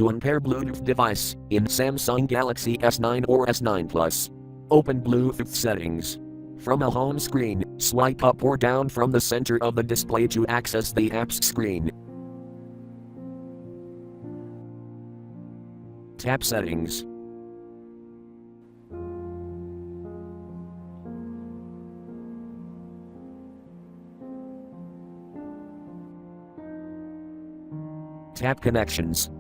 to unpair Bluetooth device in Samsung Galaxy S9 or S9 Plus. Open Bluetooth settings. From a home screen, swipe up or down from the center of the display to access the app's screen. Tap Settings. Tap Connections.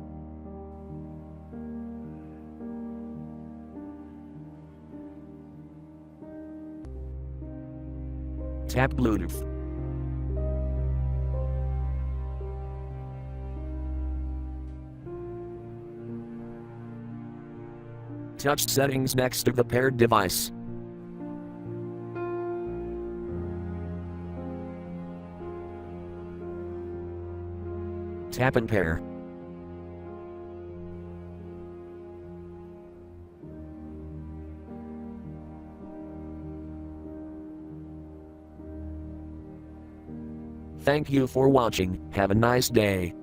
Tap Bluetooth. Touch settings next to the paired device. Tap Unpair. Thank you for watching. Have a nice day.